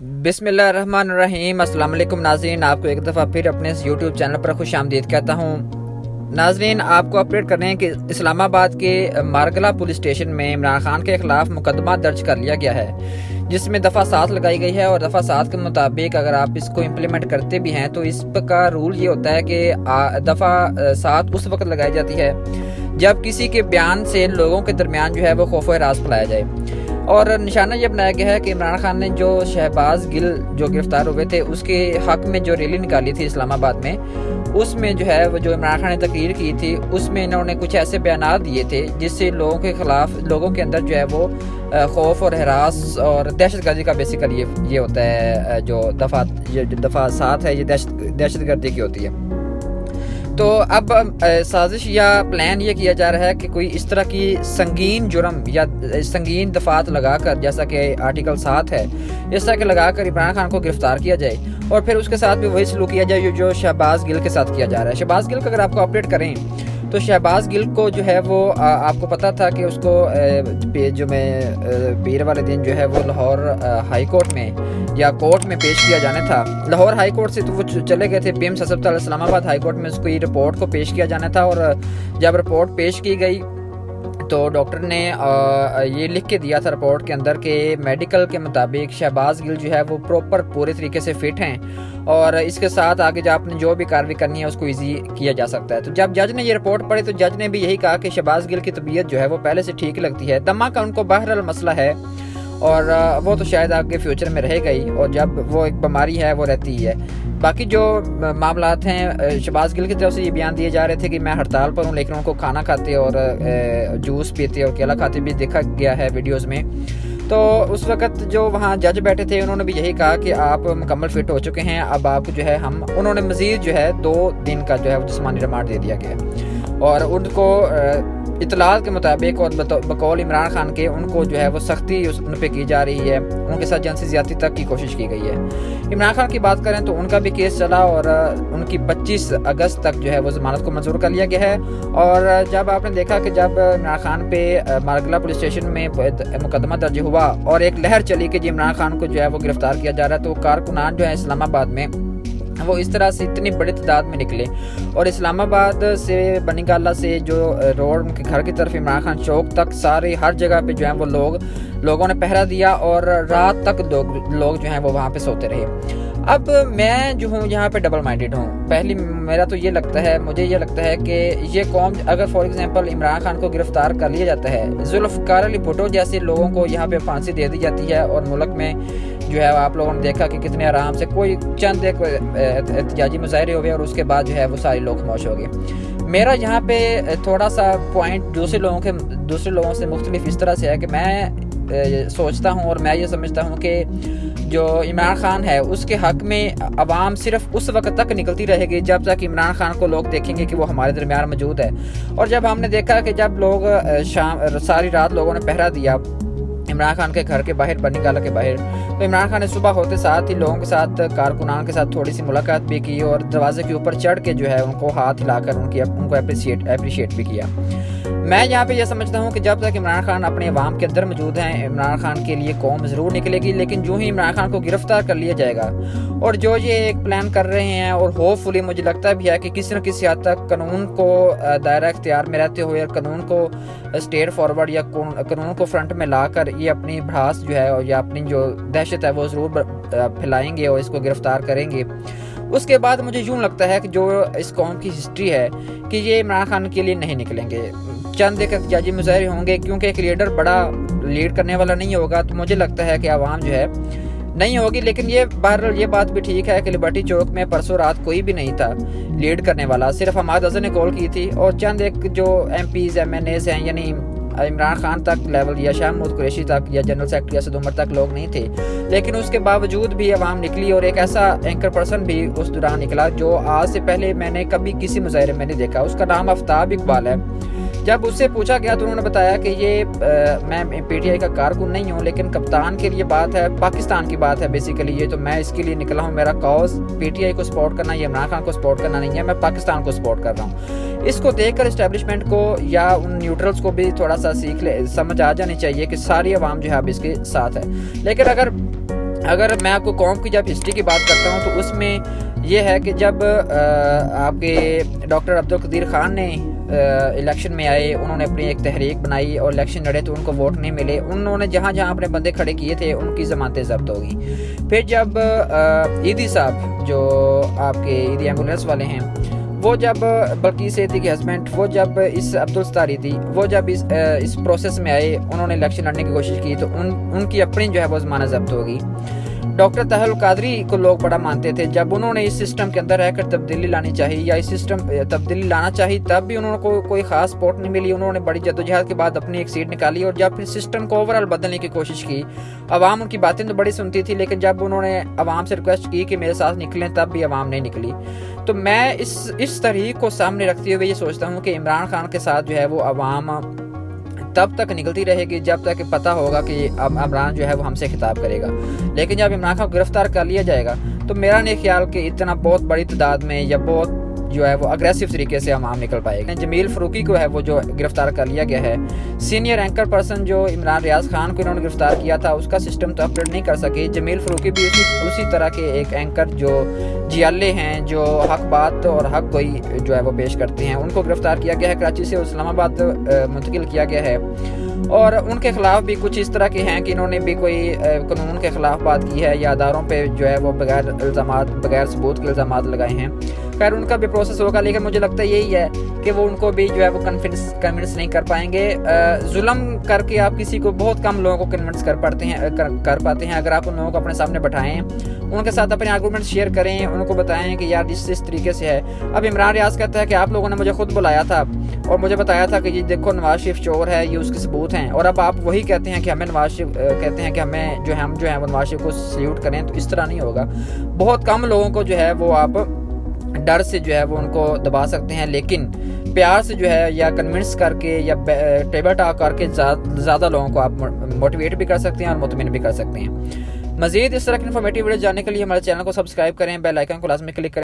बिस्मिल्लाहिर्रहमानिर्रहीम। अस्सलाम वालेकुम नाज़रीन, आपको एक दफ़ा फिर अपने इस यूट्यूब चैनल पर खुशामदीद कहता हूँ। नाज़रीन, आपको अपडेट कर रहे हैं कि इस्लामाबाद के मारगला पुलिस स्टेशन में इमरान खान के ख़िलाफ़ मुकदमा दर्ज कर लिया गया है, जिसमें दफ़ा 7 लगाई गई है। और दफ़ा 7 के मुताबिक अगर आप इसको इम्प्लीमेंट करते भी हैं तो इसका रूल ये होता है कि दफ़ा 7 उस वक्त लगाई जाती है जब किसी के बयान से लोगों के दरमियान जो है वो खौफ व हरास फैलाया जाए। और निशाना ये बनाया गया है कि इमरान खान ने जो शहबाज गिल जो गिरफ्तार हुए थे उसके हक में जो रैली निकाली थी इस्लामाबाद में, उसमें जो है वो जो इमरान खान ने तकरीर की थी उसमें इन्होंने कुछ ऐसे बयान दिए थे जिससे लोगों के ख़िलाफ़ लोगों के अंदर जो है वो खौफ और हरास और दहशतगर्दी का बेसिकली ये होता है। जो दफ़ा 7 है ये दहशतगर्दी की होती है। तो अब साजिश या प्लान ये किया जा रहा है कि कोई इस तरह की संगीन जुर्म या संगीन दफात लगाकर, जैसा कि आर्टिकल 7 है, इस तरह के लगाकर इमरान खान को गिरफ्तार किया जाए और फिर उसके साथ भी वही सलूक किया जाए जो शहबाज गिल के साथ किया जा रहा है। शहबाज गिल का अगर आपको अपडेट करें तो शहबाज गिल को जो है वो आपको पता था कि उसको जो में पीर वाले दिन जो है वो लाहौर हाई कोर्ट में या कोर्ट में पेश किया जाना था। लाहौर हाई कोर्ट से तो वो चले गए थे पीएम अस्पताल इस्लामाबाद हाई कोर्ट में, उसको ये रिपोर्ट को पेश किया जाना था। और जब रिपोर्ट पेश की गई तो डॉक्टर ने ये लिख के दिया था रिपोर्ट के अंदर कि मेडिकल के मुताबिक शहबाज गिल जो है वो प्रॉपर पूरे तरीके से फिट हैं और इसके साथ आगे जो आपने जो भी कार्रवाई करनी है उसको इजी किया जा सकता है। तो जब जज ने ये रिपोर्ट पढ़ी तो जज ने भी यही कहा कि शहबाज गिल की तबीयत जो है वो पहले से ठीक लगती है। दमा का उनको बहरहाल मसला है और वो तो शायद आगे फ्यूचर में रहेगा ही, और जब वो एक बीमारी है वो रहती ही है। बाकी जो मामलात हैं, शहबाज गिल की तरफ से ये बयान दिए जा रहे थे कि मैं हड़ताल पर हूँ, लेकिन उनको खाना खाते और जूस पीते और केला खाते भी देखा गया है वीडियोस में। तो उस वक्त जो वहाँ जज बैठे थे उन्होंने भी यही कहा कि आप मुकम्मल फिट हो चुके हैं, अब आपको जो है उन्होंने मज़ीद जो है 2 दिन का जो है जिस्मानी रिमांड दे दिया गया और उनको इतलात के मुताबिक और बकौल इमरान खान के उनको जो है वो सख्ती उन पर की जा रही है, उनके साथ जिनसी ज़्यादती तक की कोशिश की गई है। इमरान खान की बात करें तो उनका भी केस चला और उनकी 25 अगस्त तक जो है वो ज़मानत को मंजूर कर लिया गया है। और जब आपने देखा कि जब इमरान खान पे मारगला पुलिस स्टेशन में मुकदमा दर्ज हुआ और एक लहर चली कि जी इमरान खान को जो है वो गिरफ्तार किया जा रहा है, तो कारकुनान जो है इस्लामाबाद में वो इस तरह से इतनी बड़ी तादाद में निकले और इस्लामाबाद से बनीगाला से जो रोड उनके घर की तरफ इमरान खान चौक तक सारे हर जगह पे जो है वो लोगों ने पहरा दिया और रात तक लोग जो हैं वो वहाँ पे सोते रहे। अब मैं जो हूँ यहाँ पे डबल माइंडेड हूँ। पहली मेरा तो मुझे ये लगता है कि ये कौम अगर फॉर एग्जांपल इमरान खान को गिरफ्तार कर लिया जाता है, जुल्फ़िकार अली भुट्टो जैसे लोगों को यहाँ पे फांसी दे दी जाती है और मुल्क में जो है आप लोगों ने देखा कि कितने आराम से कोई चंद एक एहतजाजी मुजाहरे हुए और उसके बाद जो है वो सारे लोग खामोश हो गए। मेरा यहाँ पे थोड़ा सा पॉइंट दूसरे लोगों से मुख्तलिफ इस तरह से है कि मैं सोचता हूँ और मैं ये समझता हूँ कि जो इमरान खान है उसके हक में अवाम सिर्फ उस वक्त तक निकलती रहेगी जब तक इमरान खान को लोग देखेंगे कि वो हमारे दरमियान मौजूद है। और जब हमने देखा कि जब लोग सारी रात लोगों ने पहरा दिया इमरान खान के घर के बाहर, बनीगाला के बाहर, तो इमरान खान ने सुबह होते साथ ही लोगों के साथ, कारकुनान के साथ थोड़ी सी मुलाकात भी की और दरवाजे के ऊपर चढ़ के जो है उनको हाथ हिलाकर उनको अप्रिशिएट भी किया। मैं यहाँ पे यह समझता हूँ कि जब तक इमरान खान अपने अवाम के अंदर मौजूद हैं, इमरान खान के लिए कौम ज़रूर निकलेगी। लेकिन जो ही इमरान खान को गिरफ्तार कर लिया जाएगा और जो ये एक प्लान कर रहे हैं और होपफुली मुझे लगता भी है कि किसी न किसी हद तक कानून को दायरा इख्तियार में रहते हुए कानून को स्टेट फॉरवर्ड या कानून को फ्रंट में लाकर ये अपनी भड़ास जो है या अपनी जो दहशत है वो ज़रूर फैलाएंगे और इसको गिरफ्तार करेंगे। उसके बाद मुझे यूँ लगता है कि जो इस कौम की हिस्ट्री है कि ये इमरान खान के लिए नहीं निकलेंगे, चंद एक एहतजाजी मुजाहरे होंगे, क्योंकि एक लीडर बड़ा लीड करने वाला नहीं होगा। तो मुझे लगता है कि आवाम जो है नहीं होगी। लेकिन बहरहाल ये बात भी ठीक है कि लिबर्टी चौक में परसों रात कोई भी नहीं था लीड करने वाला, सिर्फ हमाद अजहर ने कॉल की थी और चंद एक जो MPs MNAs हैं, यानी इमरान खान तक लेवल या शाह महमूद कुरैशी तक या जनरल सेक्रेटरी असद उमर तक लोग नहीं थे। लेकिन उसके बावजूद भी अवाम निकली और एक ऐसा एंकर पर्सन भी उस दौरान निकला जो आज से पहले मैंने कभी किसी मुजाहरे में नहीं देखा। उसका नाम आफ्ताब इकबाल है। जब उससे पूछा गया तो उन्होंने बताया कि ये मैं PTI का कारकुन नहीं हूँ, लेकिन कप्तान के लिए बात है, पाकिस्तान की बात है बेसिकली ये, तो मैं इसके लिए निकला हूँ। मेरा कॉज PTI को सपोर्ट करना, ये इमरान खान को सपोर्ट करना नहीं है, मैं पाकिस्तान को सपोर्ट कर रहा हूँ। इसको देखकर इस्टेब्लिशमेंट को या उन न्यूट्रल्स को भी थोड़ा सा समझ आ जानी चाहिए कि सारी आवाम जो है अब इसके साथ है। लेकिन अगर अगर मैं आपको कौम की जब हिस्ट्री की बात करता हूँ तो उसमें यह है कि जब आपके डॉक्टर अब्दुल कदीर ख़ान ने इलेक्शन में आए, उन्होंने अपनी एक तहरीक बनाई और इलेक्शन लड़े तो उनको वोट नहीं मिले। उन्होंने जहाँ जहाँ अपने बंदे खड़े किए थे उनकी ज़मानतें ज़ब्त हो गई। फिर जब ईदी साहब जो आपके ईदी एम्बुलेंस वाले हैं, वो जब बल्कि सेठी के हस्बैंड, वो जब इस अब्दुल सत्तारी थी, वो जब इस प्रोसेस में आए, उन्होंने इलेक्शन लड़ने की कोशिश की तो उनकी अपनी जो है वो ज़मानत ज़ब्त हो गई। डॉक्टर ताहिरुल कादरी को लोग बड़ा मानते थे। जब उन्होंने इस सिस्टम के अंदर रहकर तब्दीली लानी चाहिए या इस सिस्टम तब्दीली लाना चाहिए, तब भी उन्होंने कोई ख़ास सपोर्ट नहीं मिली। उन्होंने बड़ी जद्दोजहद के बाद अपनी एक सीट निकाली और जब फिर सिस्टम को ओवरऑल बदलने की कोशिश की, अवाम उनकी बातें तो बड़ी सुनती थी, लेकिन जब उन्होंने अवाम से रिक्वेस्ट की कि मेरे साथ निकलें, तब भी अवाम नहीं निकली। तो मैं इस तहरीक को सामने रखते हुए ये सोचता हूँ कि इमरान खान के साथ जो है वो अवाम तब तक निकलती रहेगी जब तक पता होगा कि अब इमरान जो है वो हमसे खिताब करेगा। लेकिन जब इमरान खान को गिरफ्तार कर लिया जाएगा तो मेरा नहीं ख्याल कि इतना बहुत बड़ी तादाद में या बहुत जो है वो अग्रेसिव तरीके से अवाम निकल पाएगा। जमील फ़रूकी को है वो जो गिरफ्तार कर लिया गया है, सीनियर एंकर पर्सन जो इमरान रियाज खान को इन्होंने गिरफ्तार किया था, उसका सिस्टम तो अपडेट नहीं कर सके। जमील फ़रूकी भी उसी तरह के एक एंकर जो जियाले हैं, जो हक बात और हक गोई जो है वो पेश करते हैं, उनको गिरफ्तार किया गया है। कराची से इस्लामाबाद मुंतकिल किया गया है और उनके ख़िलाफ़ भी कुछ इस तरह के हैं कि इन्होंने भी कोई कानून के ख़िलाफ़ बात की है या अदारों पे जो है वो बगैर सबूत के इल्ज़ाम लगाए हैं। खैर उनका भी प्रोसेस होगा, लेकिन मुझे लगता है यही है कि वो उनको भी जो है वो कन्विंस नहीं कर पाएंगे। जुल्म करके आप किसी को, बहुत कम लोगों को कन्विंस कर पाते हैं। अगर आप उन लोगों को अपने सामने बैठाएं, उनके साथ अपने आर्गूमेंट शेयर करें, उनको बताएं कि यार इस तरीके से है। अब इमरान रियाज कहता है कि आप लोगों ने मुझे खुद बुलाया था और मुझे बताया था कि ये देखो नवाज शरीफ चोर है, ये उसके सबूत हैं, और अब आप वही कहते हैं कि हमें नवाज शरीफ कहते हैं कि हम जो है वो नवाज शरीफ को सल्यूट करें। तो इस तरह नहीं होगा। बहुत कम लोगों को जो है वो आप डर से जो है वो उनको दबा सकते हैं, लेकिन प्यार से जो है या कन्विंस करके या टेबल टॉक करके ज़्यादा लोगों को आप मोटिवेट भी कर सकते हैं और मुतमिन भी कर सकते हैं। मज़ीद इस तरह की इन्फॉर्मेटिव वीडियो जानने के लिए हमारे चैनल को सब्सक्राइब करें, बेल आइकन को लाजमी क्लिक करें।